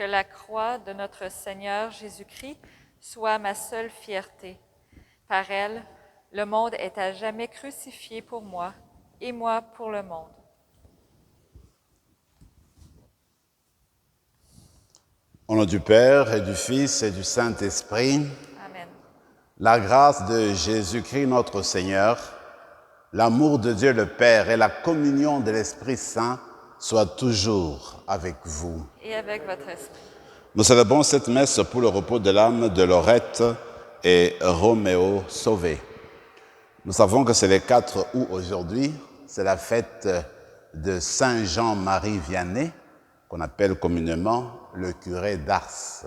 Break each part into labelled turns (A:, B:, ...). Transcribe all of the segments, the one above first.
A: que la croix de notre Seigneur Jésus-Christ soit ma seule fierté. Par elle, le monde est à jamais crucifié pour moi, et moi pour le monde.
B: Au nom du Père et du Fils et du Saint-Esprit,
A: Amen.
B: la grâce de Jésus-Christ notre Seigneur, l'amour de Dieu le Père et la communion de l'Esprit Saint soient toujours avec vous.
A: Et avec votre esprit.
B: Nous célébrons cette messe pour le repos de l'âme de Laurette et Roméo Sauvé. Nous savons que c'est le 4 août aujourd'hui, c'est la fête de Saint Jean-Marie Vianney, qu'on appelle communément le curé d'Ars.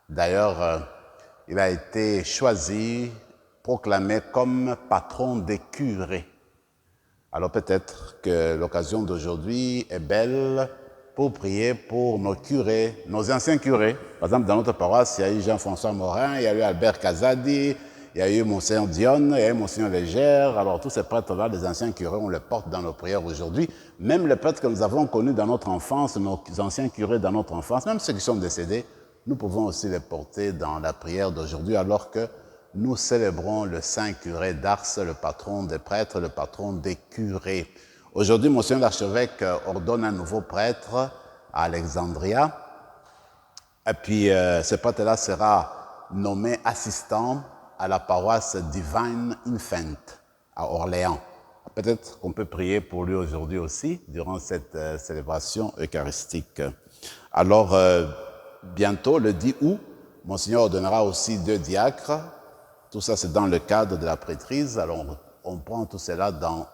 B: D'ailleurs, il a été choisi, proclamé comme patron des curés. Alors peut-être que l'occasion d'aujourd'hui est belle pour prier pour nos curés, nos anciens curés. Par exemple, dans notre paroisse, il y a eu Jean-François Morin, il y a eu Albert Kazadi, il y a eu Monseigneur Dionne, il y a eu Monseigneur Légère. Alors tous ces prêtres-là, les anciens curés, on les porte dans nos prières aujourd'hui. Même les prêtres que nous avons connus dans notre enfance, nos anciens curés dans notre enfance, même ceux qui sont décédés, nous pouvons aussi les porter dans la prière d'aujourd'hui alors que nous célébrons le Saint curé d'Ars, le patron des prêtres, le patron des curés. Aujourd'hui, Monseigneur l'archevêque ordonne un nouveau prêtre à Alexandria. Et puis, ce prêtre-là sera nommé assistant à la paroisse Divine Infant à Orléans. Peut-être qu'on peut prier pour lui aujourd'hui aussi, durant cette célébration eucharistique. Alors, bientôt, le 10 août, Monseigneur ordonnera aussi 2 diacres. Tout ça, c'est dans le cadre de la prêtrise. Alors, on prend tout cela dans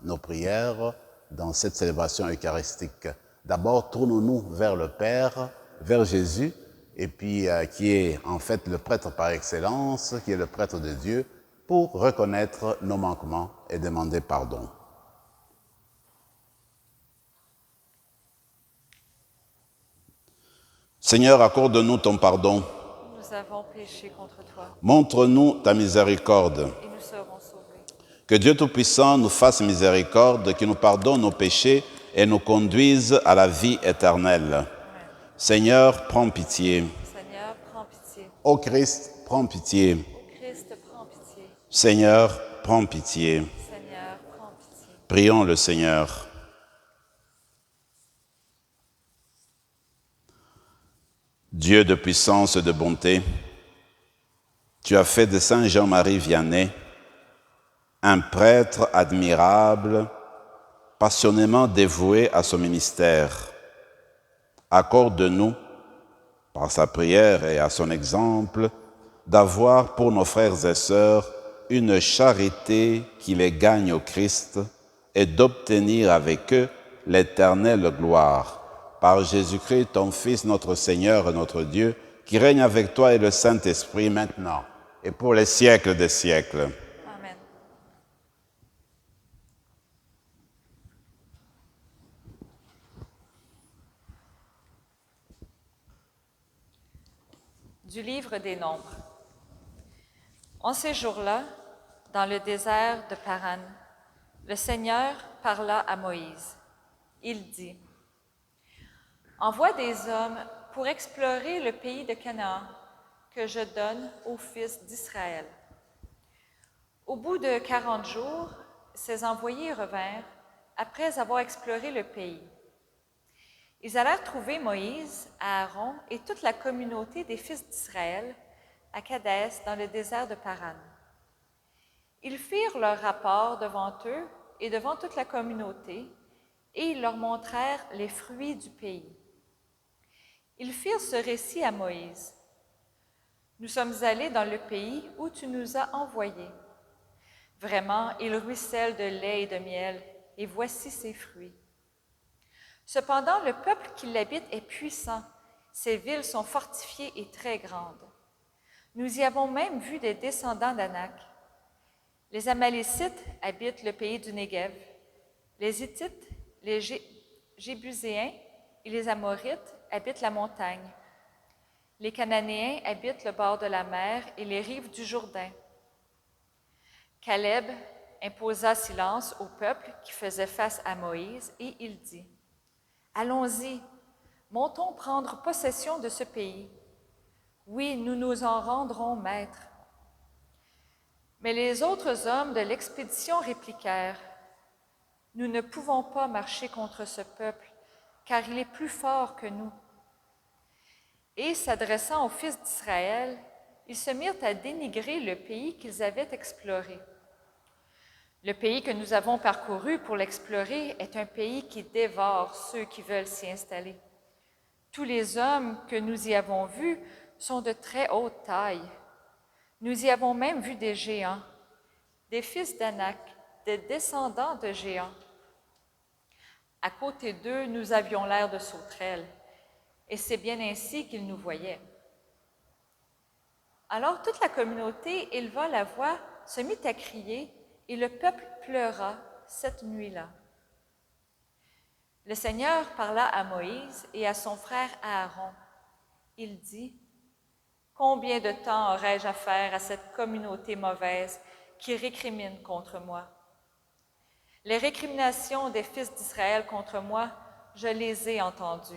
B: nos prières, dans cette célébration eucharistique. D'abord, tournons-nous vers le Père, vers Jésus, et puis qui est en fait le prêtre par excellence, qui est le prêtre de Dieu, pour reconnaître nos manquements et demander pardon. Seigneur, accorde-nous ton pardon.
A: Nous avons péché contre toi.
B: Montre-nous ta miséricorde.
A: Et nous serons sauvés.
B: Que Dieu Tout-Puissant nous fasse miséricorde, qu'il nous pardonne nos péchés et nous conduise à la vie éternelle.
A: Amen.
B: Seigneur, prends pitié.
A: Seigneur, prends pitié.
B: Ô Christ, prends pitié.
A: Ô Christ, prends pitié.
B: Seigneur, prends pitié.
A: Seigneur, prends pitié.
B: Prions le Seigneur. Dieu de puissance et de bonté, tu as fait de Saint Jean-Marie Vianney un prêtre admirable, passionnément dévoué à son ministère. Accorde-nous, par sa prière et à son exemple, d'avoir pour nos frères et sœurs une charité qui les gagne au Christ et d'obtenir avec eux l'éternelle gloire. Par Jésus-Christ, ton Fils, notre Seigneur et notre Dieu, qui règne avec toi et le Saint-Esprit maintenant et pour les siècles des siècles.
A: Amen. Du livre des Nombres. En ces jours-là, dans le désert de Paran, le Seigneur parla à Moïse. Il dit, « Envoie des hommes pour explorer le pays de Canaan que je donne aux fils d'Israël. » Au bout de 40 jours, ces envoyés revinrent après avoir exploré le pays. Ils allèrent trouver Moïse, Aaron et toute la communauté des fils d'Israël à Kadès, dans le désert de Paran. Ils firent leur rapport devant eux et devant toute la communauté, et ils leur montrèrent les fruits du pays. Ils firent ce récit à Moïse. « Nous sommes allés dans le pays où tu nous as envoyés. Vraiment, il ruisselle de lait et de miel, et voici ses fruits. Cependant, le peuple qui l'habite est puissant, ses villes sont fortifiées et très grandes. Nous y avons même vu des descendants d'Anak. Les Amalécites habitent le pays du Négev, les Hittites, les Jébuséens et les Amorites habitent la montagne. Les Cananéens habitent le bord de la mer et les rives du Jourdain. Caleb imposa silence au peuple qui faisait face à Moïse et il dit, « Allons-y, Montons prendre possession de ce pays. Oui, nous nous en rendrons maîtres. » Mais les autres hommes de l'expédition répliquèrent, « Nous ne pouvons pas marcher contre ce peuple, car il est plus fort que nous. » Et s'adressant aux fils d'Israël, ils se mirent à dénigrer le pays qu'ils avaient exploré. « Le pays que nous avons parcouru pour l'explorer est un pays qui dévore ceux qui veulent s'y installer. Tous les hommes que nous y avons vus sont de très haute taille. Nous y avons même vu des géants, des fils d'Anak, des descendants de géants. À côté d'eux, nous avions l'air de sauterelles, et c'est bien ainsi qu'ils nous voyaient. » Alors toute la communauté éleva la voix, se mit à crier, et le peuple pleura cette nuit-là. Le Seigneur parla à Moïse et à son frère Aaron. Il dit, « Combien de temps aurai-je à faire à cette communauté mauvaise qui récrimine contre moi? Les récriminations des fils d'Israël contre moi, je les ai entendues.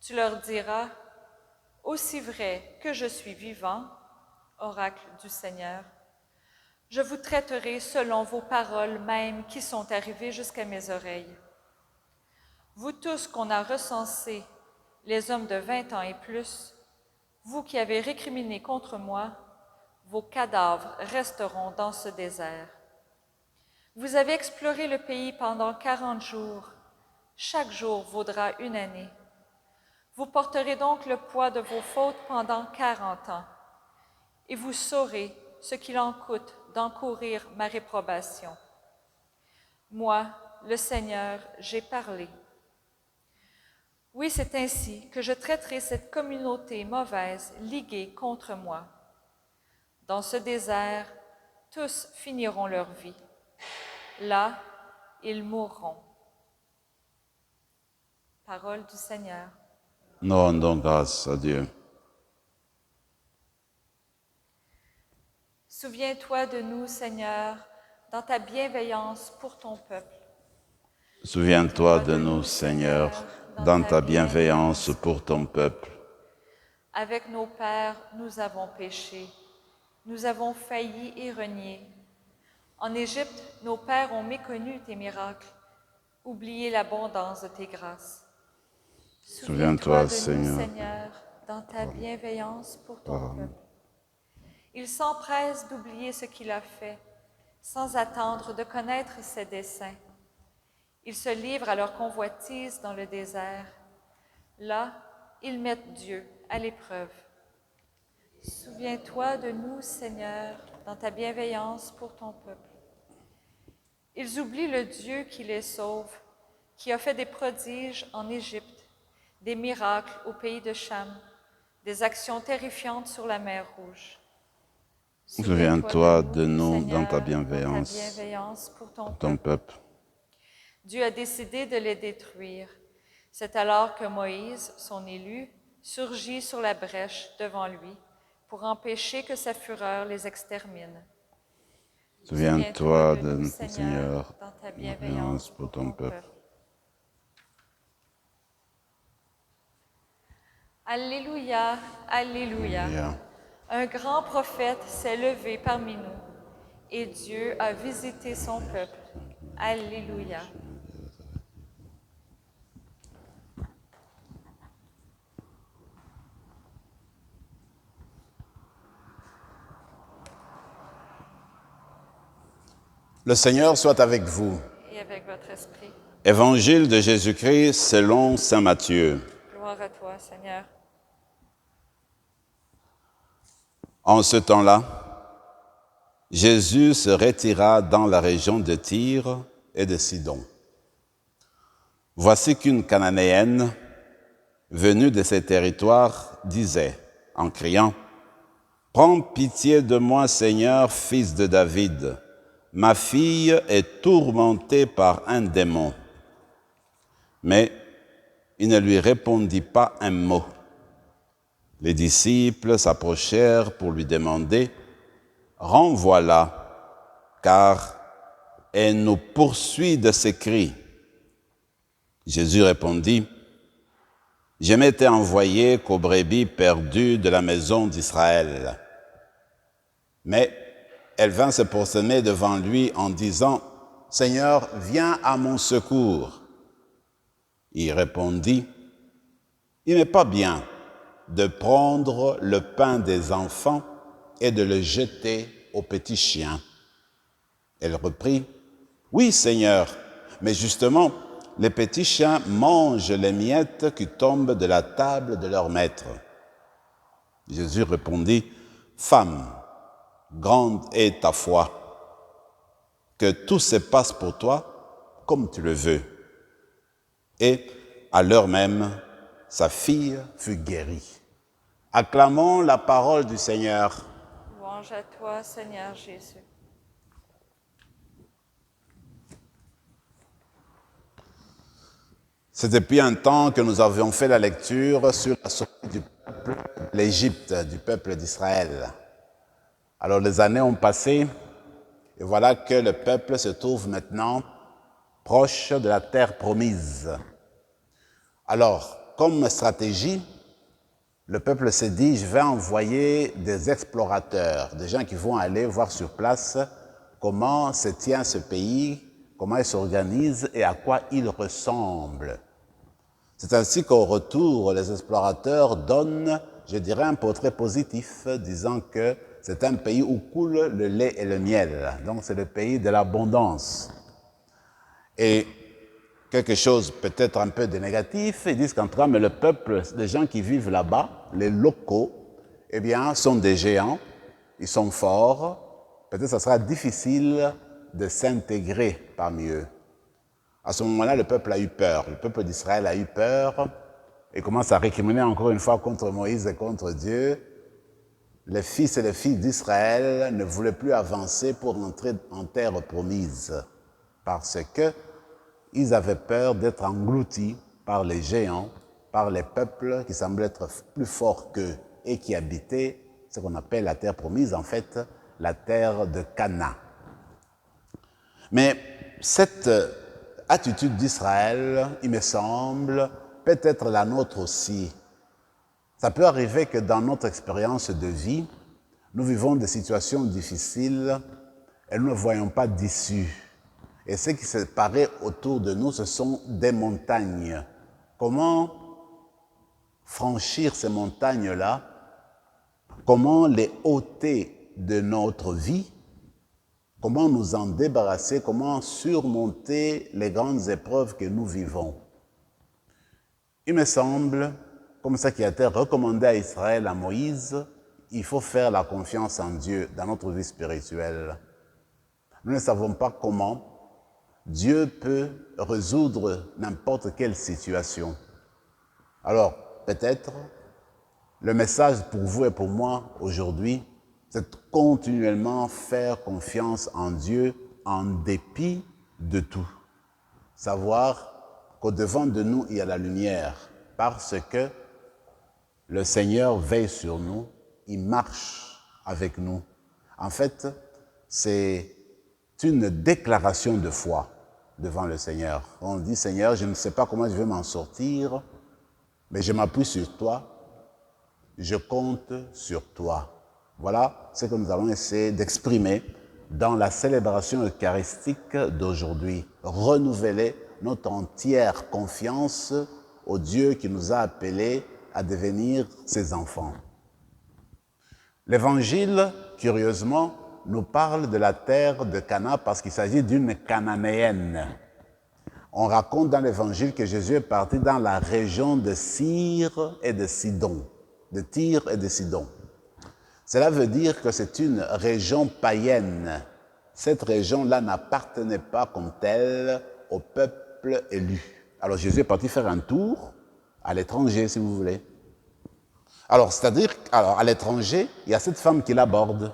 A: Tu leur diras, « Aussi vrai que je suis vivant, oracle du Seigneur, je vous traiterai selon vos paroles mêmes qui sont arrivées jusqu'à mes oreilles. Vous tous qu'on a recensés, les hommes de 20 ans et plus, vous qui avez récriminé contre moi, vos cadavres resteront dans ce désert. Vous avez exploré le pays pendant 40 jours. Chaque jour vaudra une année. Vous porterez donc le poids de vos fautes pendant 40 ans, et vous saurez ce qu'il en coûte d'encourir ma réprobation. Moi, le Seigneur, j'ai parlé. Oui, c'est ainsi que je traiterai cette communauté mauvaise liguée contre moi. Dans ce désert, tous finiront leur vie. Là, ils mourront. » Parole du Seigneur.
B: Nous rendons grâce à Dieu.
A: Souviens-toi de nous, Seigneur, dans ta bienveillance pour ton peuple.
B: Souviens-toi de nous, Seigneur, dans ta bienveillance pour ton peuple.
A: Avec nos pères, nous avons péché. Nous avons failli et renié. En Égypte, nos pères ont méconnu tes miracles, oublié l'abondance de tes grâces.
B: Souviens-toi,
A: de
B: Seigneur,
A: nous, Seigneur, dans ta bienveillance pour ton peuple. Il s'empresse d'oublier ce qu'il a fait, sans attendre de connaître ses desseins. Ils se livrent à leur convoitise dans le désert. Là, ils mettent Dieu à l'épreuve. Souviens-toi de nous, Seigneur, dans ta bienveillance pour ton peuple. Ils oublient le Dieu qui les sauve, qui a fait des prodiges en Égypte, des miracles au pays de Cham, des actions terrifiantes sur la mer Rouge.
B: Souviens-toi de nous,
A: Seigneur,
B: dans ta bienveillance
A: pour ton
B: peuple.
A: Dieu a décidé de les détruire. C'est alors que Moïse, son élu, surgit sur la brèche devant lui pour empêcher que sa fureur les extermine.
B: Souviens-toi de nous, Seigneur,
A: dans ta bienveillance
B: pour ton peuple.
A: Alléluia, alléluia.
B: Alléluia.
A: Un grand prophète s'est levé parmi nous et Dieu a visité son peuple. Alléluia.
B: Le Seigneur soit avec vous.
A: Et avec votre esprit.
B: Évangile de Jésus-Christ selon saint Matthieu.
A: Gloire à toi, Seigneur.
B: En ce temps-là, Jésus se retira dans la région de Tyr et de Sidon. Voici qu'une Cananéenne, venue de ces territoires, disait, en criant, « Prends pitié de moi, Seigneur, fils de David. Ma fille est tourmentée par un démon. » Mais il ne lui répondit pas un mot. Les disciples s'approchèrent pour lui demander, « Renvoie-la, car elle nous poursuit de ses cris. » Jésus répondit, Je m'étais envoyé qu'aux brebis perdues de la maison d'Israël. Mais elle vint se prosterner devant lui en disant, « Seigneur, viens à mon secours. » Il répondit, « Il n'est pas bien de prendre le pain des enfants et de le jeter aux petits chiens. » Elle reprit, « Oui, Seigneur, mais justement, les petits chiens mangent les miettes qui tombent de la table de leur maître. » Jésus répondit, « Femme, grande est ta foi, que tout se passe pour toi comme tu le veux. » Et à l'heure même, sa fille fut guérie. Acclamons la parole du Seigneur.
A: Louange à toi, Seigneur Jésus.
B: C'est depuis un temps que nous avions fait la lecture sur la sortie du peuple de l'Égypte, du peuple d'Israël. Alors les années ont passé et voilà que le peuple se trouve maintenant proche de la terre promise. Alors, comme stratégie, le peuple s'est dit, je vais envoyer des explorateurs, des gens qui vont aller voir sur place comment se tient ce pays, comment il s'organise et à quoi il ressemble. C'est ainsi qu'au retour, les explorateurs donnent, je dirais, un portrait positif, disant que c'est un pays où coule le lait et le miel. Donc c'est le pays de l'abondance. Et quelque chose peut-être un peu de négatif, ils disent qu'en tout cas, mais le peuple, les gens qui vivent là-bas, les locaux, eh bien, sont des géants, ils sont forts, peut-être ça sera difficile de s'intégrer parmi eux. À ce moment-là, le peuple a eu peur, le peuple d'Israël a eu peur et commence à récriminer encore une fois contre Moïse et contre Dieu. Les fils et les filles d'Israël ne voulaient plus avancer pour entrer en terre promise parce que ils avaient peur d'être engloutis par les géants, par les peuples qui semblaient être plus forts qu'eux et qui habitaient ce qu'on appelle la terre promise, en fait, la terre de Canaan. Mais cette attitude d'Israël, il me semble, peut être la nôtre aussi. Ça peut arriver que dans notre expérience de vie, nous vivons des situations difficiles et nous ne voyons pas d'issue. Et ce qui se paraît autour de nous, ce sont des montagnes. Comment franchir ces montagnes-là? Comment les ôter de notre vie? Comment nous en débarrasser? Comment surmonter les grandes épreuves que nous vivons? Il me semble, comme ça qui a été recommandé à Israël, à Moïse, il faut faire la confiance en Dieu dans notre vie spirituelle. Nous ne savons pas comment Dieu peut résoudre n'importe quelle situation. Alors, peut-être, le message pour vous et pour moi aujourd'hui, c'est de continuellement faire confiance en Dieu en dépit de tout. Savoir qu'au-devant de nous, il y a la lumière parce que le Seigneur veille sur nous, il marche avec nous. En fait, c'est une déclaration de foi devant le Seigneur. On dit, Seigneur, je ne sais pas comment je vais m'en sortir, mais je m'appuie sur toi, je compte sur toi. Voilà ce que nous allons essayer d'exprimer dans la célébration eucharistique d'aujourd'hui. Renouveler notre entière confiance au Dieu qui nous a appelés à devenir ses enfants. L'Évangile, curieusement, nous parle de la terre de Canaan parce qu'il s'agit d'une Cananéenne. On raconte dans l'Évangile que Jésus est parti dans la région de Tyr et de Sidon. De Tyr et de Sidon. Cela veut dire que c'est une région païenne. Cette région-là n'appartenait pas comme telle au peuple élu. Alors Jésus est parti faire un tour à l'étranger, si vous voulez. Alors, c'est-à-dire, à l'étranger, il y a cette femme qui l'aborde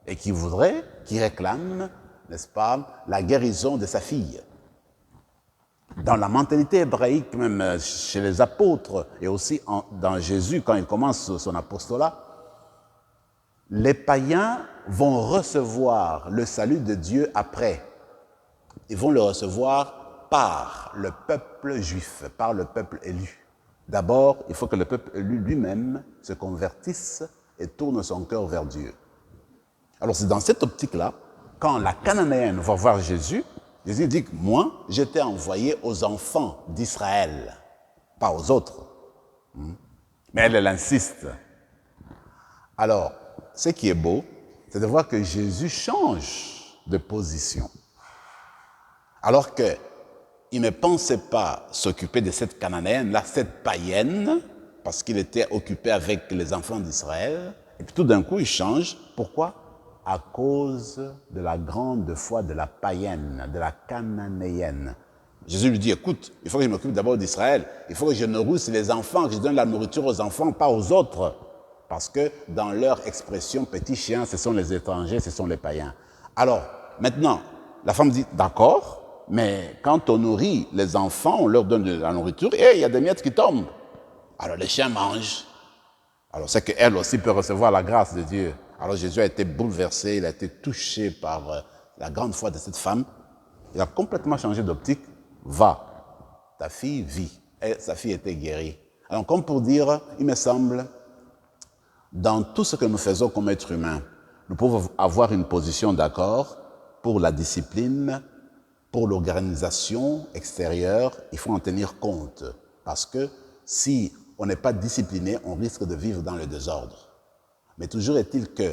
B: et qui voudrait, qui réclame, n'est-ce pas, la guérison de sa fille. Dans la mentalité hébraïque, même chez les apôtres et aussi dans Jésus, quand il commence son apostolat, les païens vont recevoir le salut de Dieu après. Ils vont le recevoir par le peuple juif, par le peuple élu. D'abord, il faut que le peuple élu lui-même se convertisse et tourne son cœur vers Dieu. Alors c'est dans cette optique-là, quand la Cananéenne va voir Jésus, Jésus dit que moi, j'étais envoyé aux enfants d'Israël, pas aux autres. Mais elle insiste. Alors, ce qui est beau, c'est de voir que Jésus change de position. Alors qu'il ne pensait pas s'occuper de cette Cananéenne-là, cette païenne, parce qu'il était occupé avec les enfants d'Israël. Et puis tout d'un coup, il change. Pourquoi? À cause de la grande foi de la païenne, de la cananéenne. Jésus lui dit, écoute, il faut que je m'occupe d'abord d'Israël. Il faut que je nourrisse les enfants, que je donne la nourriture aux enfants, pas aux autres. Parce que dans leur expression, petits chiens, ce sont les étrangers, ce sont les païens. Alors, maintenant, la femme dit, d'accord, mais quand on nourrit les enfants, on leur donne de la nourriture, et il y a des miettes qui tombent. Alors les chiens mangent. Alors c'est qu'elle aussi peut recevoir la grâce de Dieu. Alors Jésus a été bouleversé, il a été touché par la grande foi de cette femme. Il a complètement changé d'optique. Va, ta fille vit. Et sa fille était guérie. Alors comme pour dire, il me semble, dans tout ce que nous faisons comme êtres humains, nous pouvons avoir une position d'accord pour la discipline, pour l'organisation extérieure. Il faut en tenir compte. Parce que si on n'est pas discipliné, on risque de vivre dans le désordre. Mais toujours est-il que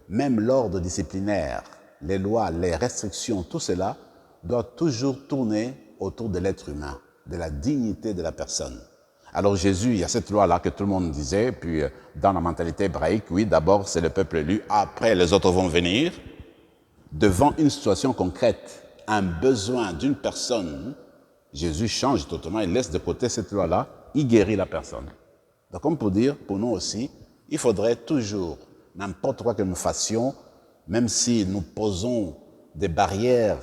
B: même l'ordre disciplinaire, les lois, les restrictions, tout cela doit toujours tourner autour de l'être humain, de la dignité de la personne. Alors Jésus, il y a cette loi-là que tout le monde disait, puis dans la mentalité hébraïque, oui, d'abord c'est le peuple élu, après les autres vont venir. Devant une situation concrète, un besoin d'une personne, Jésus change totalement, il laisse de côté cette loi-là, il guérit la personne. Donc comme pour dire, pour nous aussi, il faudrait toujours, n'importe quoi que nous fassions, même si nous posons des barrières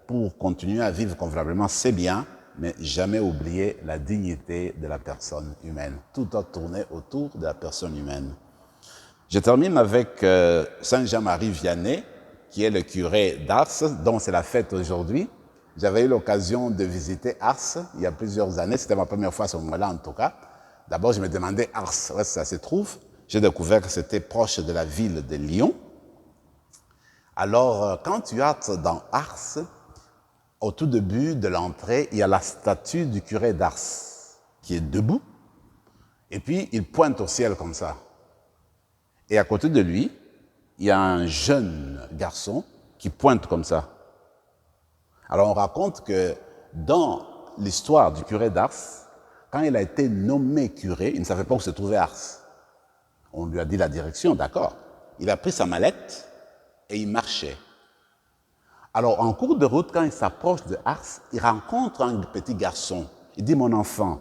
B: pour continuer à vivre convenablement, c'est bien, mais jamais oublier la dignité de la personne humaine. Tout doit tourner autour de la personne humaine. Je termine avec Saint Jean-Marie Vianney, qui est le curé d'Ars, dont c'est la fête aujourd'hui. J'avais eu l'occasion de visiter Ars il y a plusieurs années, c'était ma première fois à ce moment-là en tout cas. D'abord, je me demandais Ars, où est-ce que ça se trouve? J'ai découvert que c'était proche de la ville de Lyon. Alors, quand tu entres dans Ars, au tout début de l'entrée, il y a la statue du curé d'Ars qui est debout, et puis il pointe au ciel comme ça. Et à côté de lui, il y a un jeune garçon qui pointe comme ça. Alors on raconte que dans l'histoire du curé d'Ars, quand il a été nommé curé, il ne savait pas où se trouvait Ars. On lui a dit la direction, d'accord. Il a pris sa mallette et il marchait. Alors en cours de route, quand il s'approche de Ars, il rencontre un petit garçon. Il dit, mon enfant,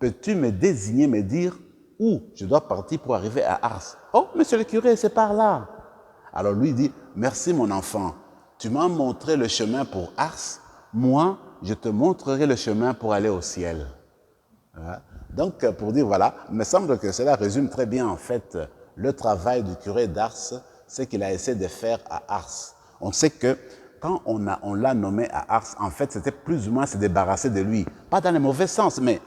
B: peux-tu me désigner, me dire où je dois partir pour arriver à Ars? Oh, monsieur le curé, c'est par là. Alors lui dit, merci mon enfant, tu m'as montré le chemin pour Ars, moi, je te montrerai le chemin pour aller au ciel. Voilà. Donc, pour dire, voilà, il me semble que cela résume très bien, en fait, le travail du curé d'Ars, ce qu'il a essayé de faire à Ars. On sait que quand on l'a nommé à Ars, en fait, c'était plus ou moins se débarrasser de lui. Pas dans le mauvais sens, mais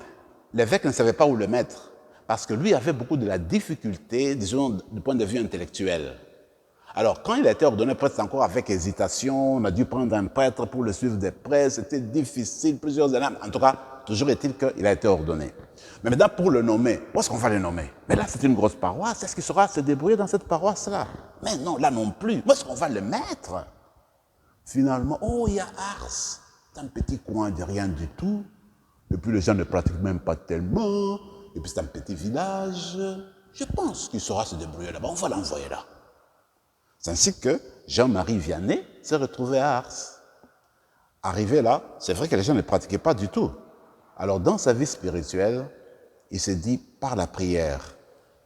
B: l'évêque ne savait pas où le mettre. Parce que lui avait beaucoup de la difficulté, disons, du point de vue intellectuel. Alors, quand il a été ordonné prêtre, encore avec hésitation, on a dû prendre un prêtre pour le suivre des prêtres, c'était difficile, plusieurs années. En tout cas, toujours est-il qu'il a été ordonné. Mais maintenant, pour le nommer, où est-ce qu'on va le nommer? Mais là, c'est une grosse paroisse, est-ce qu'il saura se débrouiller dans cette paroisse-là? Mais non, là non plus, où est-ce qu'on va le mettre? Finalement, oh, il y a Ars, c'est un petit coin de rien du tout, et puis les gens ne pratiquent même pas tellement, et puis c'est un petit village. Je pense qu'il saura se débrouiller là-bas, on va l'envoyer là. C'est ainsi que Jean-Marie Vianney s'est retrouvé à Ars. Arrivé là, c'est vrai que les gens ne pratiquaient pas du tout. Alors dans sa vie spirituelle, il s'est dit par la prière,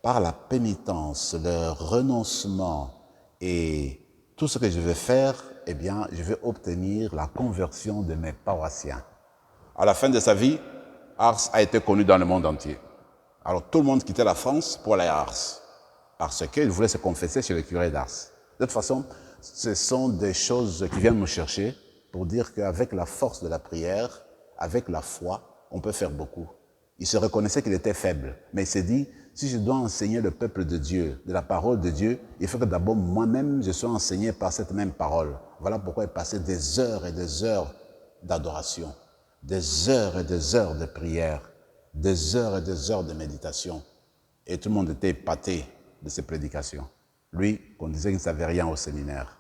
B: par la pénitence, le renoncement et tout ce que je vais faire, eh bien, je vais obtenir la conversion de mes paroissiens. À la fin de sa vie, Ars a été connu dans le monde entier. Alors tout le monde quittait la France pour aller à Ars, parce qu'il voulait se confesser chez le curé d'Ars. De toute façon, ce sont des choses qui viennent nous chercher pour dire qu'avec la force de la prière, avec la foi, on peut faire beaucoup. Il se reconnaissait qu'il était faible, mais il s'est dit, si je dois enseigner le peuple de Dieu, de la parole de Dieu, il faut que d'abord moi-même je sois enseigné par cette même parole. Voilà pourquoi il passait des heures et des heures d'adoration, des heures et des heures de prière, des heures et des heures de méditation. Et tout le monde était épaté de ses prédications. Lui, qu'on disait qu'il ne savait rien au séminaire.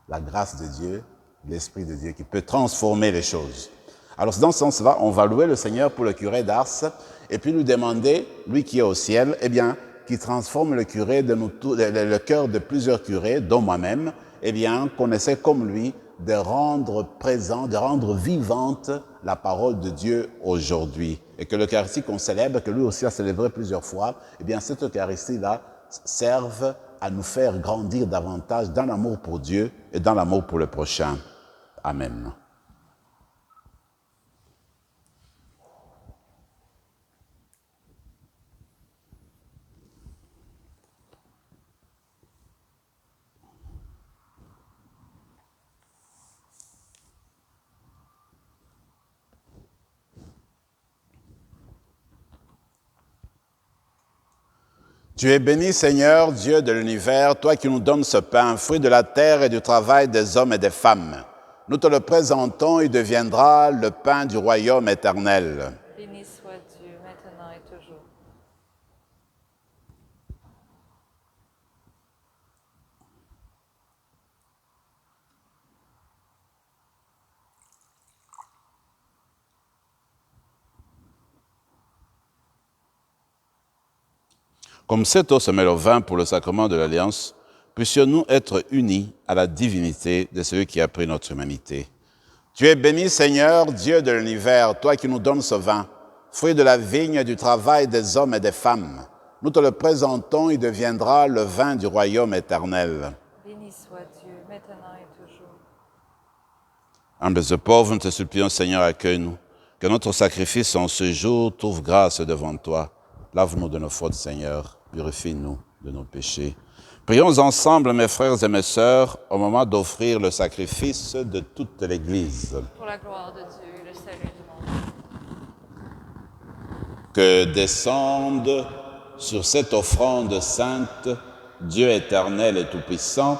B: La grâce de Dieu, l'Esprit de Dieu qui peut transformer les choses. Alors dans ce sens-là, on va louer le Seigneur pour le curé d'Ars et puis lui demander, lui qui est au ciel, eh bien, qui transforme le curé de nous, le cœur de plusieurs curés, dont moi-même, eh bien, qu'on essaie comme lui de rendre présent, de rendre vivante la parole de Dieu aujourd'hui. Et que l'Eucharistie qu'on célèbre, que lui aussi a célébré plusieurs fois, eh bien, cette Eucharistie-là serve à nous faire grandir davantage dans l'amour pour Dieu et dans l'amour pour le prochain. Amen. Tu es béni, Seigneur, Dieu de l'univers, toi qui nous donnes ce pain, fruit de la terre et du travail des hommes et des femmes. Nous te le présentons, il deviendra le pain du royaume éternel.
A: Béni soit Dieu, maintenant et toujours.
B: Comme cette eau se mêle au vin pour le sacrement de l'Alliance, puissions-nous être unis à la divinité de celui qui a pris notre humanité. Tu es béni, Seigneur, Dieu de l'univers, toi qui nous donnes ce vin, fruit de la vigne et du travail des hommes et des femmes. Nous te le présentons, il deviendra le vin du royaume éternel.
A: Béni soit Dieu, maintenant et toujours.
B: Humbles et pauvres, nous te supplions, Seigneur, accueille-nous. Que notre sacrifice en ce jour trouve grâce devant toi. Lave-nous de nos fautes, Seigneur. Purifie-nous de nos péchés. Prions ensemble, mes frères et mes sœurs, au moment d'offrir le sacrifice de toute l'Église.
A: Pour la gloire de Dieu et le salut du monde.
B: Que descende sur cette offrande sainte, Dieu éternel et tout-puissant,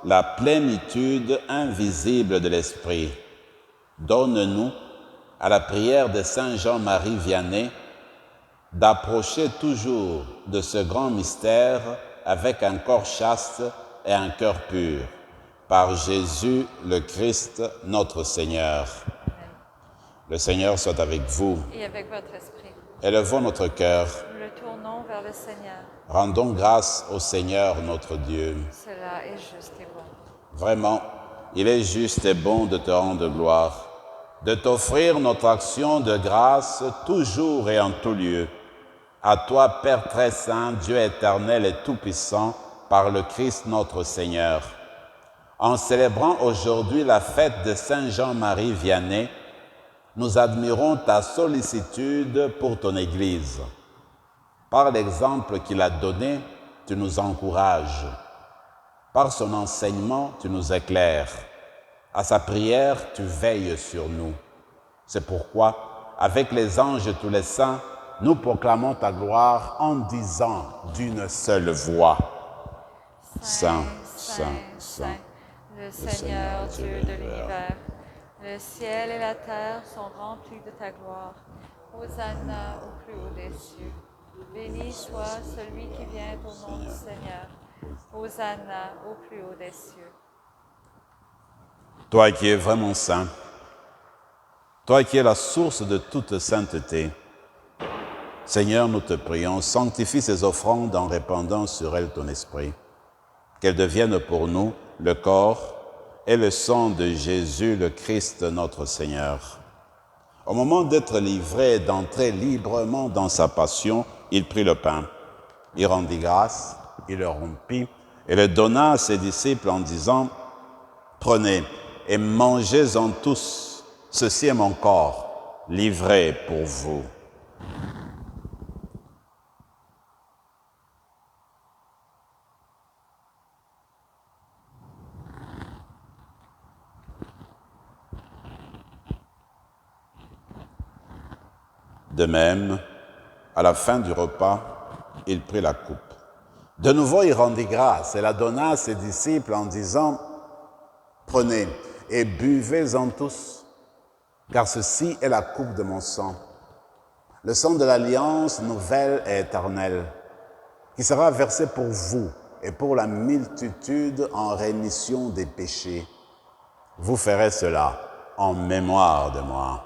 B: la plénitude invisible de l'Esprit. Donne-nous, à la prière de Saint Jean-Marie Vianney, d'approcher toujours de ce grand mystère avec un corps chaste et un cœur pur. Par Jésus le Christ, notre Seigneur.
A: Amen.
B: Le Seigneur soit avec vous.
A: Et avec votre esprit.
B: Élevons notre cœur.
A: Nous le tournons vers le Seigneur.
B: Rendons grâce au Seigneur notre Dieu.
A: Cela est juste et bon.
B: Vraiment, il est juste et bon de te rendre gloire, de t'offrir notre action de grâce toujours et en tout lieu. À toi, Père très saint, Dieu éternel et tout-puissant, par le Christ notre Seigneur. En célébrant aujourd'hui la fête de Saint Jean-Marie Vianney, nous admirons ta sollicitude pour ton Église. Par l'exemple qu'il a donné, tu nous encourages. Par son enseignement, tu nous éclaires. À sa prière, tu veilles sur nous. C'est pourquoi, avec les anges et tous les saints, nous proclamons ta gloire en disant d'une seule voix. Saint, Saint, Saint,
A: le Seigneur Dieu de l'univers. Le ciel et la terre sont remplis de ta gloire. Hosanna au plus haut des cieux. Béni soit celui qui vient au nom du Seigneur. Hosanna au plus haut des cieux.
B: Toi qui es vraiment saint, toi qui es la source de toute sainteté, Seigneur, nous te prions, sanctifie ces offrandes en répandant sur elles ton esprit, qu'elles deviennent pour nous le corps et le sang de Jésus, le Christ, notre Seigneur. Au moment d'être livré et d'entrer librement dans sa passion, il prit le pain, il rendit grâce, il le rompit et le donna à ses disciples en disant « Prenez et mangez-en tous, ceci est mon corps, livré pour vous. » De même, à la fin du repas, il prit la coupe. De nouveau, il rendit grâce et la donna à ses disciples en disant, « Prenez et buvez-en tous, car ceci est la coupe de mon sang, le sang de l'alliance nouvelle et éternelle, qui sera versé pour vous et pour la multitude en rémission des péchés. Vous ferez cela en mémoire de moi. »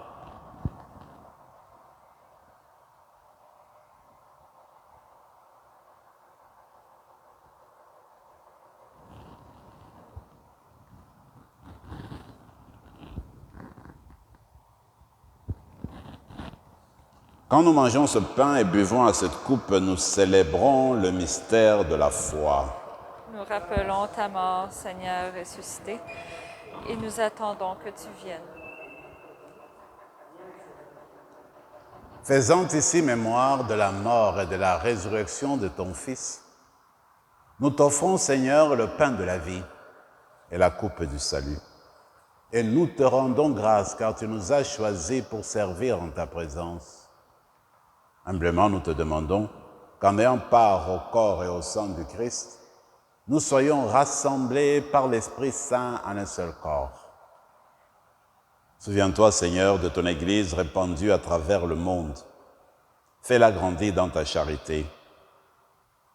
B: Quand nous mangeons ce pain et buvons à cette coupe, nous célébrons le mystère de la foi.
A: Nous rappelons ta mort, Seigneur ressuscité, et nous attendons que tu viennes.
B: Faisant ici mémoire de la mort et de la résurrection de ton Fils, nous t'offrons, Seigneur, le pain de la vie et la coupe du salut. Et nous te rendons grâce car tu nous as choisis pour servir en ta présence. Humblement, nous te demandons qu'en ayant part au corps et au sang du Christ, nous soyons rassemblés par l'Esprit Saint en un seul corps. Souviens-toi, Seigneur, de ton Église répandue à travers le monde. Fais-la grandir dans ta charité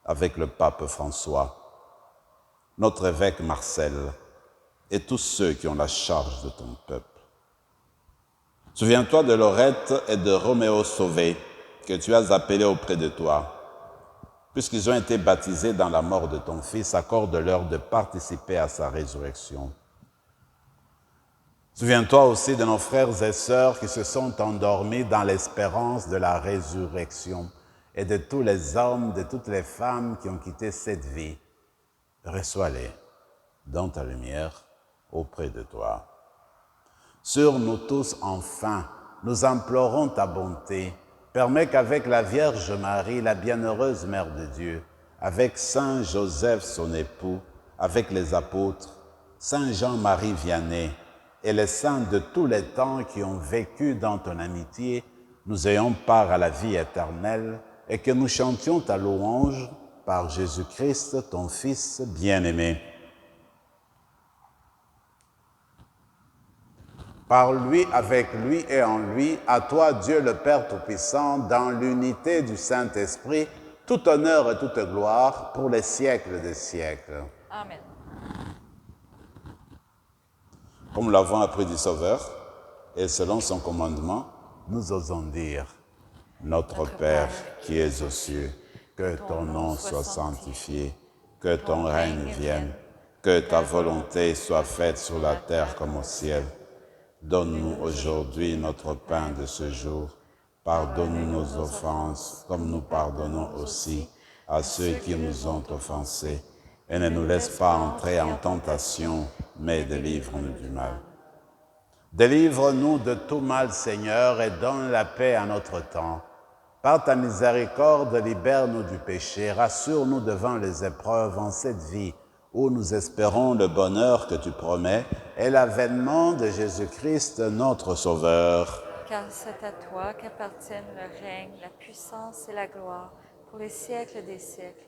B: avec le pape François, notre évêque Marcel et tous ceux qui ont la charge de ton peuple. Souviens-toi de Laurette et de Roméo Sauvé, que tu as appelés auprès de toi. Puisqu'ils ont été baptisés dans la mort de ton Fils, accorde-leur de participer à sa résurrection. Souviens-toi aussi de nos frères et sœurs qui se sont endormis dans l'espérance de la résurrection et de tous les hommes, de toutes les femmes qui ont quitté cette vie. Reçois-les dans ta lumière auprès de toi. Sur nous tous, enfin, nous implorons ta bonté. Permets qu'avec la Vierge Marie, la bienheureuse Mère de Dieu, avec Saint Joseph, son époux, avec les apôtres, Saint Jean-Marie Vianney et les saints de tous les temps qui ont vécu dans ton amitié, nous ayons part à la vie éternelle et que nous chantions ta louange par Jésus-Christ, ton Fils bien-aimé. Par lui, avec lui et en lui, à toi, Dieu le Père Tout-Puissant, dans l'unité du Saint-Esprit, tout honneur et toute gloire pour les siècles des siècles.
A: Amen.
B: Comme nous l'avons appris du Sauveur, et selon son commandement, nous osons dire, Notre Père qui es aux cieux, que ton nom soit sanctifié, que ton règne vienne, que ta volonté soit faite sur la terre comme au ciel. Donne-nous aujourd'hui notre pain de ce jour. Pardonne-nous nos offenses, comme nous pardonnons aussi à ceux qui nous ont offensés. Et ne nous laisse pas entrer en tentation, mais délivre-nous du mal. Délivre-nous de tout mal, Seigneur, et donne la paix à notre temps. Par ta miséricorde, libère-nous du péché, rassure-nous devant les épreuves en cette vie, où nous espérons le bonheur que tu promets et l'avènement de Jésus-Christ, notre Sauveur.
A: Car c'est à toi qu'appartiennent le règne, la puissance et la gloire pour les siècles des siècles.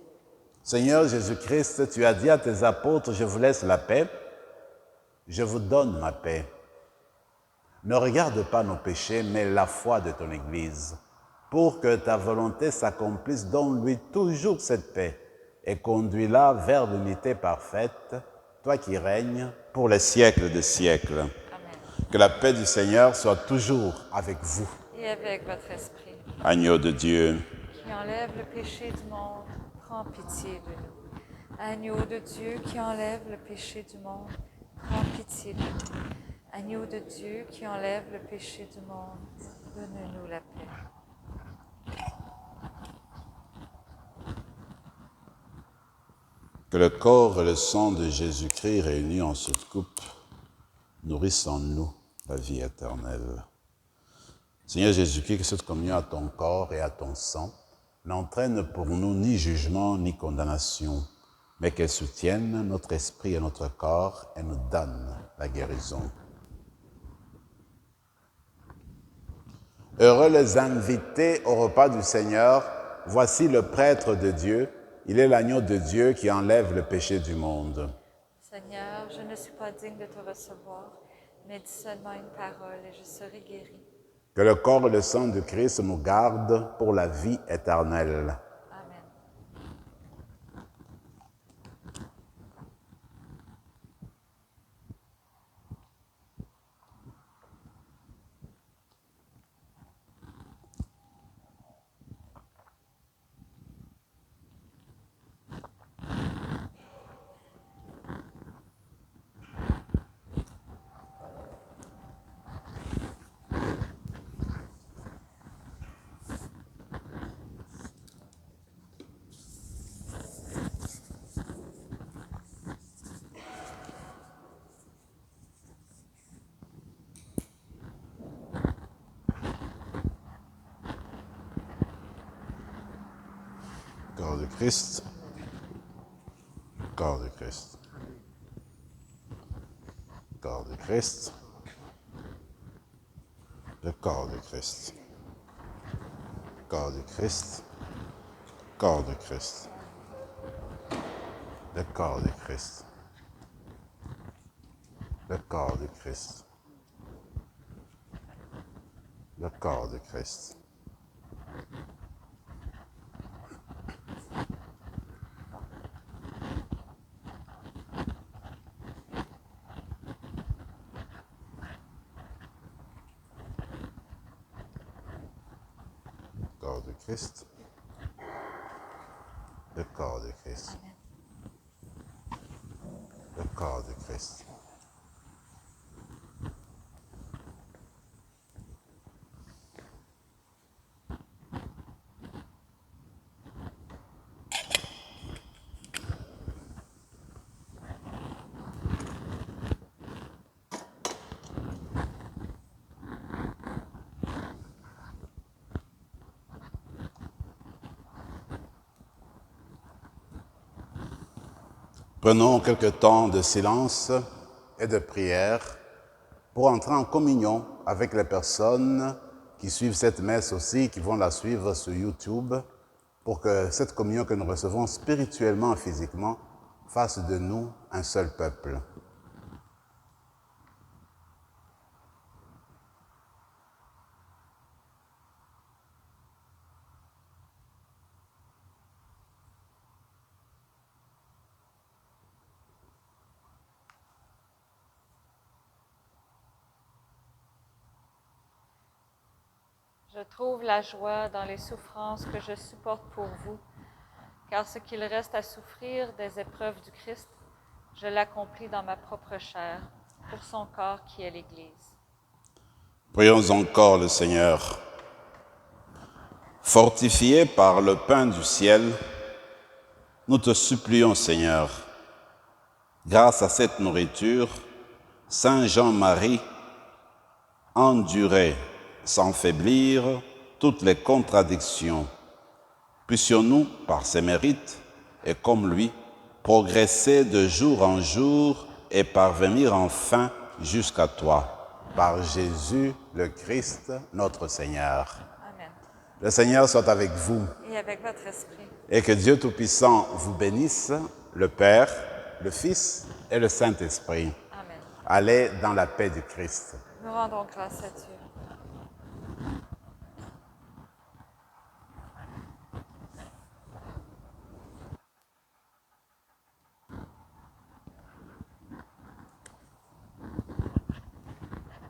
B: Seigneur Jésus-Christ, tu as dit à tes apôtres, je vous laisse la paix, je vous donne ma paix. Ne regarde pas nos péchés, mais la foi de ton Église, pour que ta volonté s'accomplisse, donne-lui toujours cette paix et conduis-la vers l'unité parfaite, toi qui règnes pour les siècles des siècles.
A: Amen.
B: Que la paix du Seigneur soit toujours avec vous.
A: Et avec votre esprit.
B: Agneau de Dieu,
A: Qui enlève le péché du monde, prends pitié de nous. Agneau de Dieu qui enlève le péché du monde, prends pitié de nous. Agneau de Dieu qui enlève le péché du monde, donne-nous la paix.
B: que le corps et le sang de Jésus-Christ réunis en cette coupe nourrissent en nous la vie éternelle. Seigneur Jésus-Christ, que cette communion à ton corps et à ton sang n'entraîne pour nous ni jugement ni condamnation, mais qu'elle soutienne notre esprit et notre corps et nous donne la guérison. Heureux les invités au repas du Seigneur. Voici le prêtre de Dieu. Il est l'agneau de Dieu qui enlève le péché du monde.
A: Seigneur, je ne suis pas digne de te recevoir, mais dis seulement une parole et je serai guéri.
B: Que le corps et le sang du Christ nous gardent pour la vie éternelle.
A: Amen.
B: Corps du Christ. Corps du Christ. Corps du Christ. Le corps du Christ. Corps du Christ. Corps du Christ. Le corps du Christ. Le corps du Christ. Le corps du Christ. Corps du Christ. Le corps du Christ. Le corps du Christ. Prenons quelques temps de silence et de prière pour entrer en communion avec les personnes qui suivent cette messe aussi, qui vont la suivre sur YouTube, pour que cette communion que nous recevons spirituellement et physiquement fasse de nous un seul peuple.
A: Je trouve la joie dans les souffrances que je supporte pour vous, car ce qu'il reste à souffrir des épreuves du Christ, je l'accomplis dans ma propre chair, pour son corps qui est l'Église.
B: Prions encore le Seigneur. Fortifiés par le pain du ciel, nous te supplions, Seigneur, grâce à cette nourriture, Saint Jean-Marie endurait sans faiblir toutes les contradictions. Puissions-nous, par ses mérites, et comme lui, progresser de jour en jour et parvenir enfin jusqu'à toi, par Jésus le Christ, notre Seigneur.
A: Amen.
B: Le Seigneur soit avec vous
A: Et avec votre esprit.
B: et que Dieu Tout-Puissant vous bénisse, le Père, le Fils et le Saint-Esprit.
A: Amen.
B: Allez dans la paix du Christ.
A: Nous rendons grâce à Dieu.